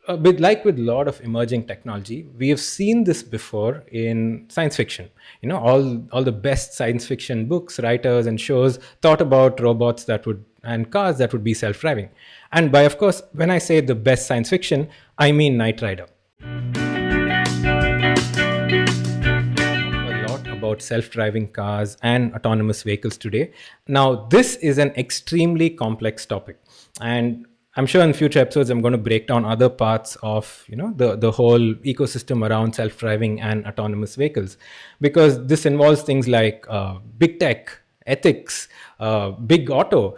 With a lot of emerging technology, we have seen this before in science fiction. All the best science fiction books, writers, and shows thought about robots that would and cars that would be self-driving. And by of course, when I say the best science fiction, I mean Knight Rider. A lot about self-driving cars and autonomous vehicles today. Now, this is an extremely complex topic, and I'm sure in future episodes I'm going to break down other parts of the whole ecosystem around self-driving and autonomous vehicles, because this involves things like big tech, ethics, big auto,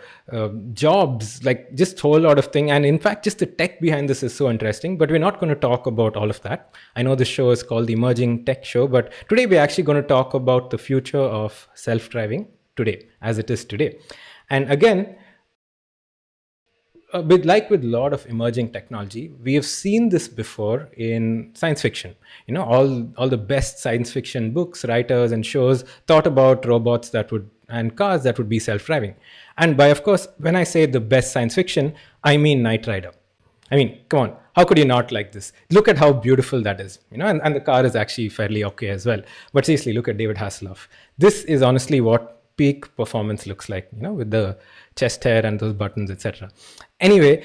jobs, like just whole lot of thing. And in fact, just the tech behind this is so interesting. But we're not going to talk about all of that. I know this show is called the Emerging Tech Show, but today we're actually going to talk about the future of self-driving today, as it is today. And again, with a lot of emerging technology, we have seen this before in science fiction. All the best science fiction books, writers, and shows thought about robots that would and cars that would be self-driving. And by of course, when I say the best science fiction, I mean Knight Rider. I mean, come on, how could you not like this? Look at how beautiful that is, and the car is actually fairly okay as well. But seriously, look at David Hasselhoff. This is honestly what peak performance looks like, with the chest hair and those buttons, etc. Anyway,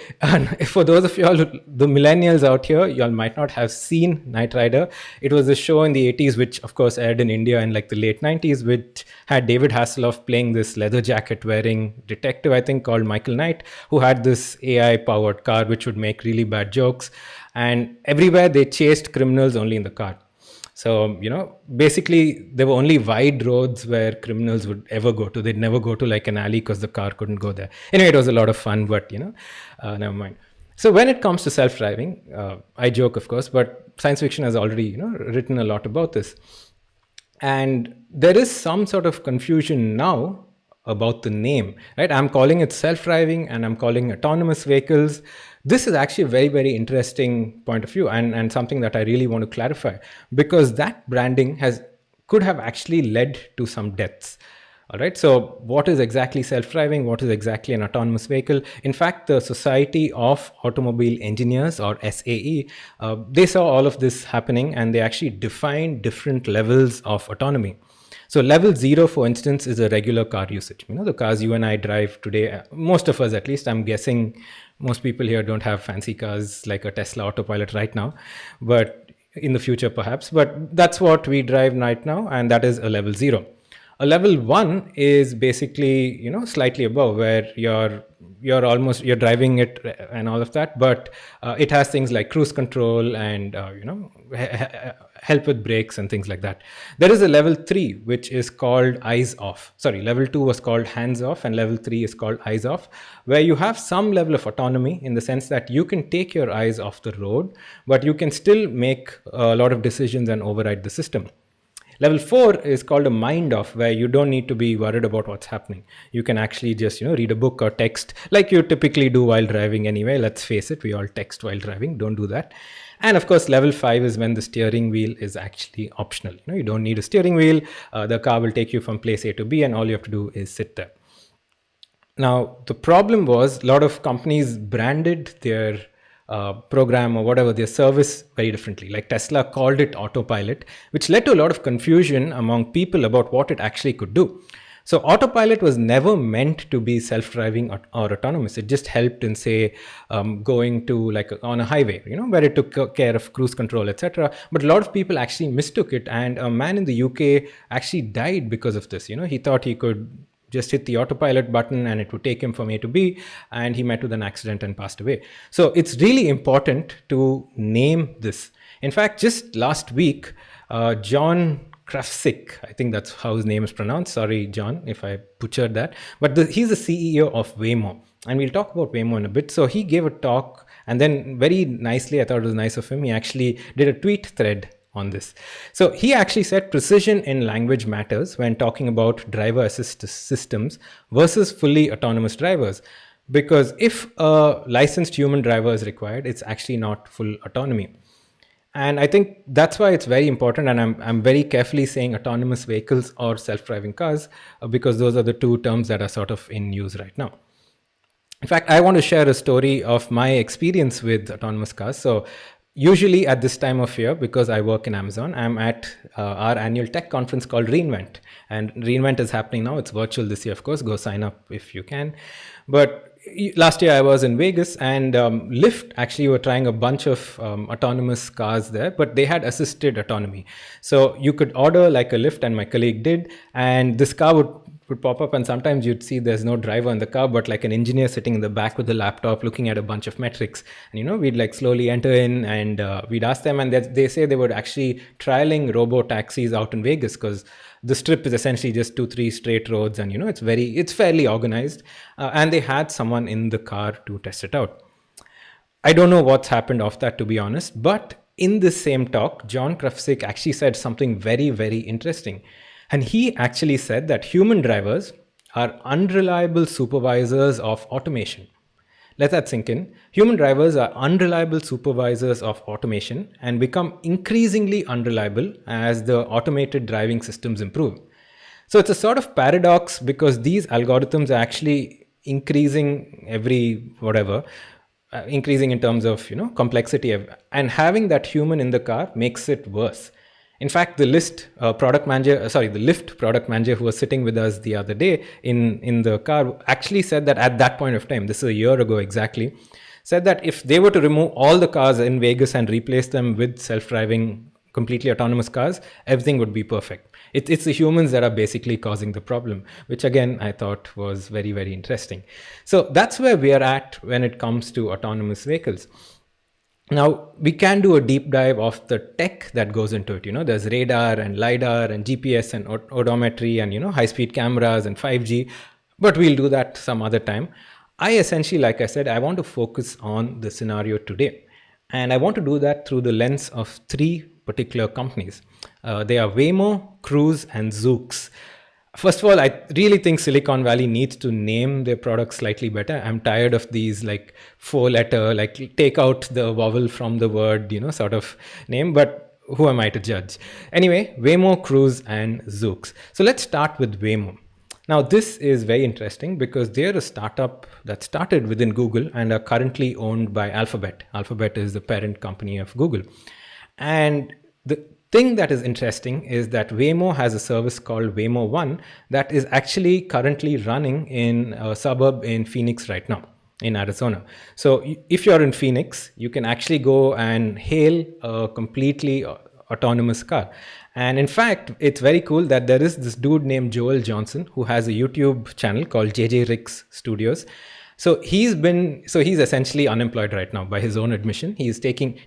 for those of y'all, the millennials out here, y'all might not have seen Knight Rider. It was a show in the 80s, which of course aired in India in like the late 90s, which had David Hasselhoff playing this leather jacket wearing detective, I think, called Michael Knight, who had this AI powered car which would make really bad jokes. And everywhere they chased criminals only in the car. So, basically there were only wide roads where criminals would ever go to. They'd never go to like an alley because the car couldn't go there. Anyway, it was a lot of fun, but, never mind. So when it comes to self-driving, I joke, of course, but science fiction has already, written a lot about this. And there is some sort of confusion now about the name, right? I'm calling it self-driving and I'm calling autonomous vehicles. This is actually a very, very interesting point of view, and something that I really want to clarify, because that branding could have actually led to some deaths. All right. So what is exactly self-driving? What is exactly an autonomous vehicle? In fact, the Society of Automobile Engineers, or SAE, they saw all of this happening, and they actually defined different levels of autonomy. So level 0, for instance, is a regular car usage. The cars you and I drive today, most of us at least, I'm guessing most people here don't have fancy cars like a Tesla Autopilot right now, but in the future perhaps. But that's what we drive right now, and that is a level 0. A level 1 is basically, slightly above, where you're driving it and all of that, but it has things like cruise control and help with brakes and things like that. There is a level 3 which is called eyes off. Sorry, level 2 was called hands off, and level 3 is called eyes off, where you have some level of autonomy in the sense that you can take your eyes off the road, but you can still make a lot of decisions and override the system. Level 4 is called a mind off, where you don't need to be worried about what's happening. You can actually just, read a book or text like you typically do while driving anyway. Let's face it, we all text while driving. Don't do that. And of course, level 5 is when the steering wheel is actually optional. You don't need a steering wheel. The car will take you from place A to B, and all you have to do is sit there. Now, the problem was a lot of companies branded their program or whatever, their service very differently. Like Tesla called it autopilot, which led to a lot of confusion among people about what it actually could do. So autopilot was never meant to be self-driving or autonomous. It just helped in, say, going to like on a highway, where it took care of cruise control, etc. But a lot of people actually mistook it, and a man in the UK actually died because of this. He thought he could just hit the autopilot button and it would take him from A to B, and he met with an accident and passed away. So it's really important to name this. In fact, just last week, John Krafcik, I think that's how his name is pronounced. Sorry, John, if I butchered that. But he's the CEO of Waymo, and we'll talk about Waymo in a bit. So he gave a talk, and then very nicely, I thought it was nice of him, he actually did a tweet thread on this. So he actually said precision in language matters when talking about driver assist systems versus fully autonomous drivers. Because if a licensed human driver is required, it's actually not full autonomy. And I think that's why it's very important, and I'm very carefully saying autonomous vehicles or self-driving cars, because those are the two terms that are sort of in use right now. In fact, I want to share a story of my experience with autonomous cars. So, usually at this time of year, because I work in Amazon, I'm at our annual tech conference called reInvent. And reInvent is happening now. It's virtual this year, of course. Go sign up if you can. But last year I was in Vegas, and Lyft actually were trying a bunch of autonomous cars there, but they had assisted autonomy. So you could order like a Lyft, and my colleague did, and this car would pop up, and sometimes you'd see there's no driver in the car, but like an engineer sitting in the back with a laptop looking at a bunch of metrics. And we'd like slowly enter in, and we'd ask them, and they say they were actually trialing robo taxis out in Vegas, because the strip is essentially just 2-3 straight roads, and it's fairly organized, and they had someone in the car to test it out. I don't know what's happened off that, to be honest, but in this same talk, John Krafcik actually said something very, very interesting. And he actually said that human drivers are unreliable supervisors of automation. Let that sink in. Human drivers are unreliable supervisors of automation and become increasingly unreliable as the automated driving systems improve. So it's a sort of paradox, because these algorithms are actually increasing increasing in terms of complexity, and having that human in the car makes it worse. In fact, the Lyft product manager who was sitting with us the other day in the car actually said that at that point of time, this is a year ago exactly, said that if they were to remove all the cars in Vegas and replace them with self-driving, completely autonomous cars, everything would be perfect. It's the humans that are basically causing the problem, which again, I thought was very, very interesting. So that's where we are at when it comes to autonomous vehicles. Now, we can do a deep dive of the tech that goes into it. There's radar and LiDAR and GPS and odometry and, high-speed cameras and 5G, but we'll do that some other time. I essentially, like I said, I want to focus on the scenario today. And I want to do that through the lens of 3 particular companies. They are Waymo, Cruise, and Zoox. First of all, I really think Silicon Valley needs to name their products slightly better. I'm tired of these like 4-letter, like take out the vowel from the word, sort of name, but who am I to judge? Anyway, Waymo, Cruise, and Zoox. So let's start with Waymo. Now, this is very interesting because they're a startup that started within Google and are currently owned by Alphabet. Alphabet is the parent company of Google. And the thing that is interesting is that Waymo has a service called Waymo One that is actually currently running in a suburb in Phoenix right now, in Arizona. So if you're in Phoenix, you can actually go and hail a completely autonomous car. And in fact, it's very cool that there is this dude named Joel Johnson who has a YouTube channel called JJ Ricks Studios. So he's essentially unemployed right now by his own admission. He's taking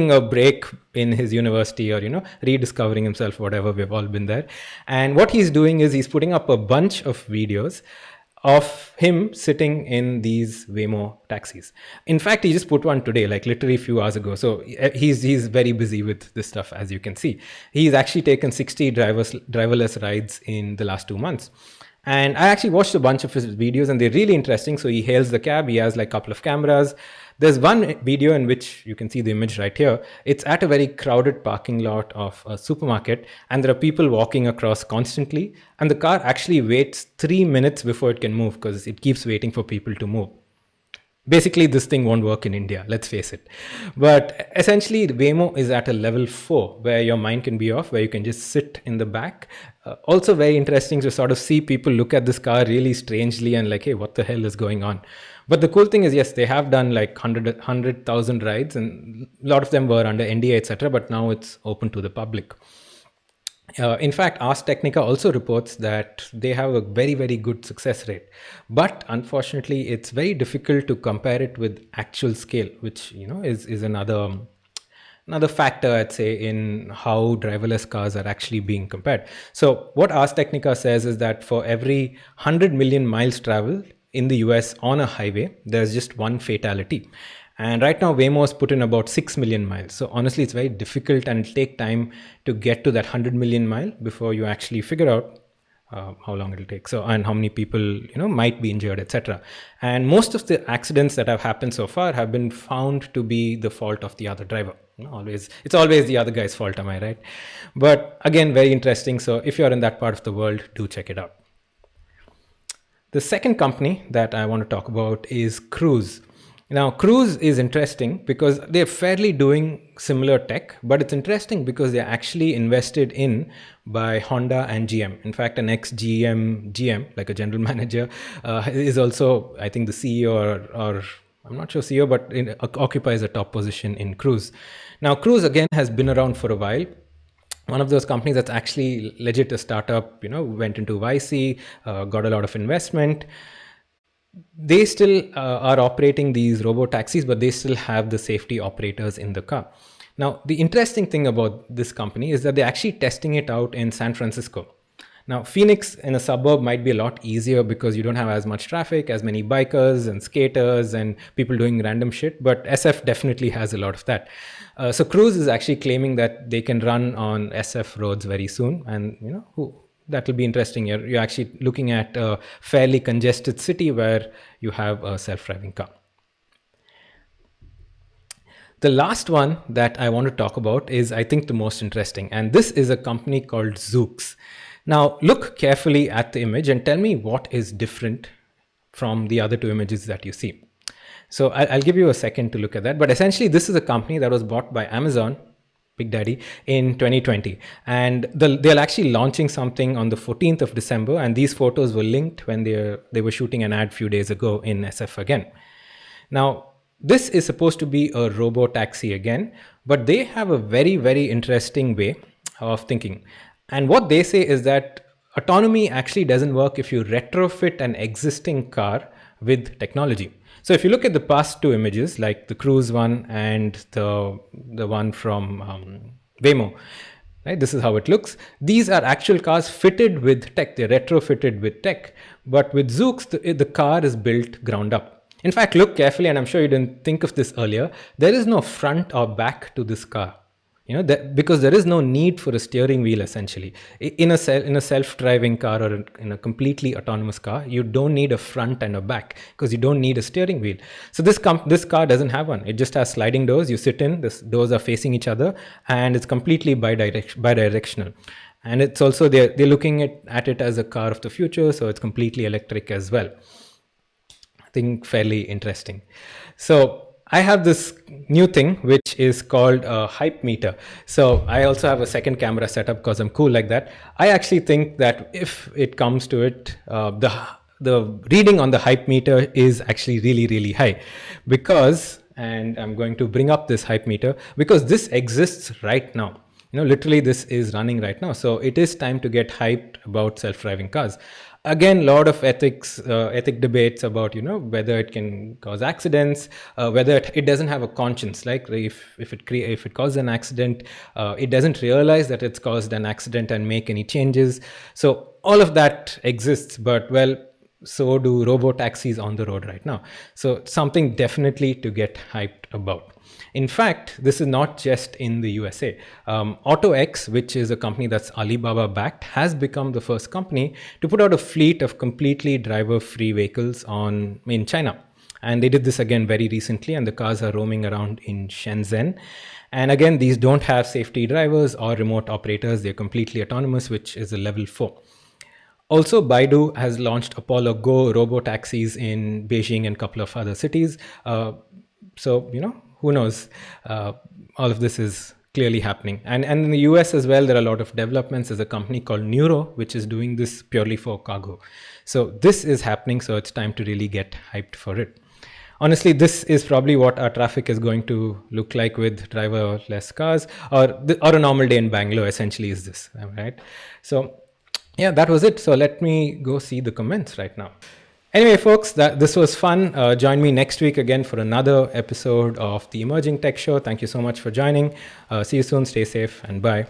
a break in his university, or rediscovering himself, whatever. We've all been there. And what he's doing is he's putting up a bunch of videos of him sitting in these Waymo taxis. In fact, he just put one today, like literally a few hours ago. So he's very busy with this stuff, as you can see. He's actually taken 60 driverless rides in the last 2 months. And I actually watched a bunch of his videos, and they're really interesting. So he hails the cab. He has like a couple of cameras. There's one video in which you can see the image right here. It's at a very crowded parking lot of a supermarket, and there are people walking across constantly. And the car actually waits 3 minutes before it can move because it keeps waiting for people to move. Basically, this thing won't work in India, let's face it. But essentially, Waymo is at a level 4 where your mind can be off, where you can just sit in the back. Also very interesting to sort of see people look at this car really strangely and like, hey, what the hell is going on? But the cool thing is, yes, they have done like 100,000 rides, and a lot of them were under NDA, etc. But now it's open to the public. In fact, Ars Technica also reports that they have a very, very good success rate. But unfortunately, it's very difficult to compare it with actual scale, which is another factor, I'd say, in how driverless cars are actually being compared. So what Ars Technica says is that for every 100 million miles traveled in the US on a highway, there's just one fatality. And right now, Waymo has put in about 6 million miles. So honestly, it's very difficult, and it'll take time to get to that 100 million mile before you actually figure out how long it'll take. So, and how many people, might be injured, etc. And most of the accidents that have happened so far have been found to be the fault of the other driver. It's always the other guy's fault, am I right? But again, very interesting. So if you're in that part of the world, do check it out. The second company that I want to talk about is Cruise. Now, Cruise is interesting because they're fairly doing similar tech, but it's interesting because they're actually invested in by Honda and GM. In fact, an ex-GM GM, like a general manager, is also, I think, the CEO or I'm not sure CEO, but occupies a top position in Cruise. Now, Cruise again has been around for a while. One of those companies that's actually legit a startup, went into YC, got a lot of investment. They still are operating these robo taxis, but they still have the safety operators in the car. Now, the interesting thing about this company is that they're actually testing it out in San Francisco. Now, Phoenix in a suburb might be a lot easier because you don't have as much traffic, as many bikers and skaters and people doing random shit, but SF definitely has a lot of that. So Cruise is actually claiming that they can run on SF roads very soon, and that will be interesting. You're actually looking at a fairly congested city where you have a self-driving car. The last one that I want to talk about is, I think, the most interesting, and this is a company called Zoox. Now, look carefully at the image and tell me what is different from the other two images that you see. So I'll give you a second to look at that. But essentially, this is a company that was bought by Amazon, Big Daddy, in 2020. And they're actually launching something on the 14th of December. And these photos were linked when they were shooting an ad a few days ago in SF again. Now, this is supposed to be a robo-taxi again, but they have a very, very interesting way of thinking. And what they say is that autonomy actually doesn't work if you retrofit an existing car with technology. So if you look at the past two images, like the Cruise one and the one from Waymo, right? This is how it looks. These are actual cars fitted with tech. They're retrofitted with tech. But with Zoox, the car is built ground up. In fact, look carefully, and I'm sure you didn't think of this earlier. There is no front or back to this car. Because there is no need for a steering wheel. Essentially, in a self-driving car or in a completely autonomous car, you don't need a front and a back because you don't need a steering wheel. So this car doesn't have one. It just has sliding doors. You sit in, the doors are facing each other, and it's completely bidirectional. And it's also they're looking at it as a car of the future, so it's completely electric as well. I think fairly interesting. So I have this new thing which is called a hype meter. So I also have a second camera set up because I'm cool like that. I actually think that if it comes to it, the reading on the hype meter is actually really, really high because, and I'm going to bring up this hype meter because this exists right now. Literally this is running right now. So it is time to get hyped about self-driving cars. Again, a lot of ethic debates about whether it can cause accidents, whether it doesn't have a conscience. Like if it causes an accident, it doesn't realize that it's caused an accident and make any changes. So all of that exists, but so do robo taxis on the road right now. So something definitely to get hyped about. In fact, this is not just in the USA. AutoX, which is a company that's Alibaba backed, has become the first company to put out a fleet of completely driver-free vehicles in China. And they did this again very recently, and the cars are roaming around in Shenzhen. And again, these don't have safety drivers or remote operators. They're completely autonomous, which is a level 4. Also, Baidu has launched Apollo Go robo-taxis in Beijing and a couple of other cities. Who knows? All of this is clearly happening. And in the US as well, there are a lot of developments. There's a company called Neuro, which is doing this purely for cargo. So this is happening. So it's time to really get hyped for it. Honestly, this is probably what our traffic is going to look like with driverless cars, or a normal day in Bangalore essentially is this, right? So yeah, that was it. So let me go see the comments right now. Anyway, folks, this was fun. Join me next week again for another episode of the Emerging Tech Show. Thank you so much for joining. See you soon. Stay safe and bye.